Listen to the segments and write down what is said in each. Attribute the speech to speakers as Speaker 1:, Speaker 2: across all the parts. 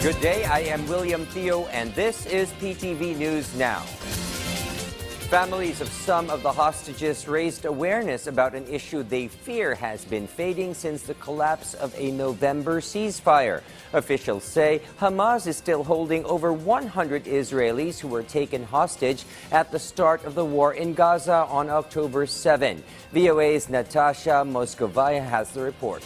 Speaker 1: Good day, I am William Theo, and this is PTV News Now. Families of some of the hostages raised awareness about an issue they fear has been fading since the collapse of a November ceasefire. Officials say Hamas is still holding over 100 Israelis who were taken hostage at the start of the war in Gaza on October 7. VOA's Natasha Moscovaya has the report.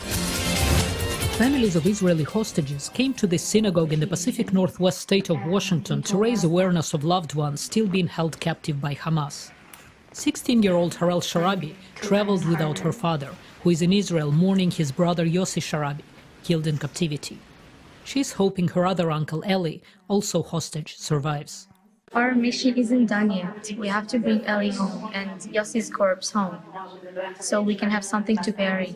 Speaker 2: Families of Israeli hostages came to this synagogue in the Pacific Northwest state of Washington to raise awareness of loved ones still being held captive by Hamas. 16-year-old Harel Sharabi traveled without her father, who is in Israel mourning his brother Yossi Sharabi, killed in captivity. She's hoping her other uncle Eli, also hostage, survives.
Speaker 3: Our mission isn't done yet. We have to bring Eli home and Yossi's corpse home so we can have something to bury.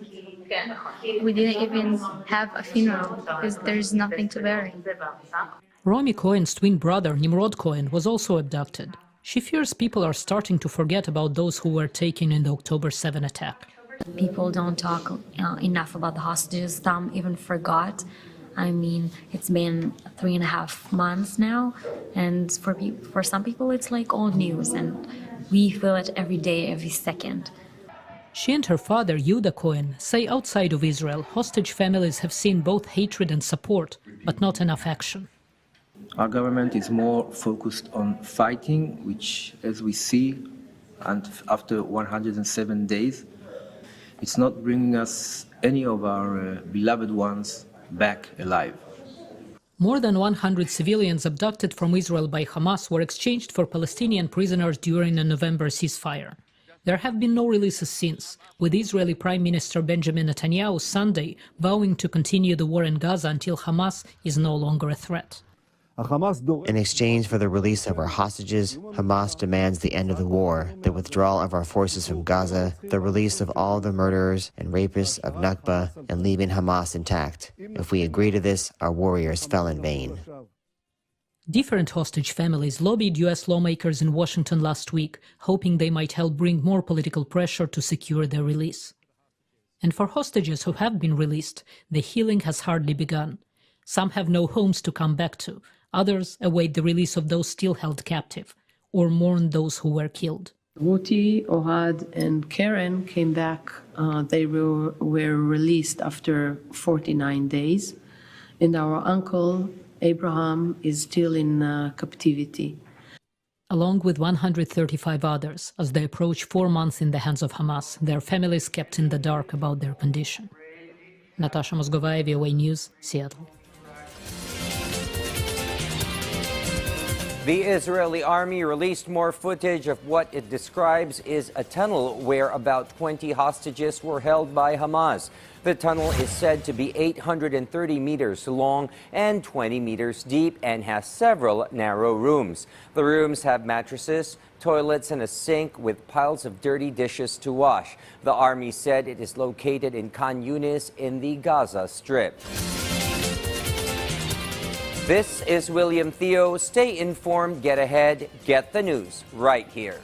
Speaker 3: We didn't even have a funeral because there's nothing to bury.
Speaker 2: Romy Cohen's twin brother, Nimrod Cohen, was also abducted. She fears people are starting to forget about those who were taken in the October 7 attack.
Speaker 4: People don't talk enough about the hostages. Some even forgot. I mean, it's been 3.5 months now, and for some people it's like old news, and we feel it every day, every second.
Speaker 2: She and her father, Yehuda Cohen, say outside of Israel, hostage families have seen both hatred and support, but not enough action.
Speaker 5: Our government is more focused on fighting, which, as we see, and after 107 days, it's not bringing us any of our beloved ones back alive.
Speaker 2: More than 100 civilians abducted from Israel by Hamas were exchanged for Palestinian prisoners during a November ceasefire. There have been no releases since, with Israeli Prime Minister Benjamin Netanyahu Sunday vowing to continue the war in Gaza until Hamas is no longer a threat.
Speaker 6: In exchange for the release of our hostages, Hamas demands the end of the war, the withdrawal of our forces from Gaza, the release of all the murderers and rapists of Nakba, and leaving Hamas intact. If we agree to this, our warriors fell in vain.
Speaker 2: Different hostage families lobbied U.S. lawmakers in Washington last week, hoping they might help bring more political pressure to secure their release. And for hostages who have been released, the healing has hardly begun. Some have no homes to come back to. Others await the release of those still held captive, or mourn those who were killed.
Speaker 7: Ruti, Ohad, and Karen came back. They were released after 49 days. And our uncle, Abraham, is still in captivity.
Speaker 2: Along with 135 others, as they approach 4 months in the hands of Hamas, their families kept in the dark about their condition. Natasha Moscovaya, VOA News, Seattle.
Speaker 1: The Israeli army released more footage of what it describes is a tunnel where about 20 hostages were held by Hamas. The tunnel is said to be 830 meters long and 20 meters deep and has several narrow rooms. The rooms have mattresses, toilets, and a sink with piles of dirty dishes to wash. The army said it is located in Khan Yunis in the Gaza Strip. This is William Theo. Stay informed, get ahead, get the news right here.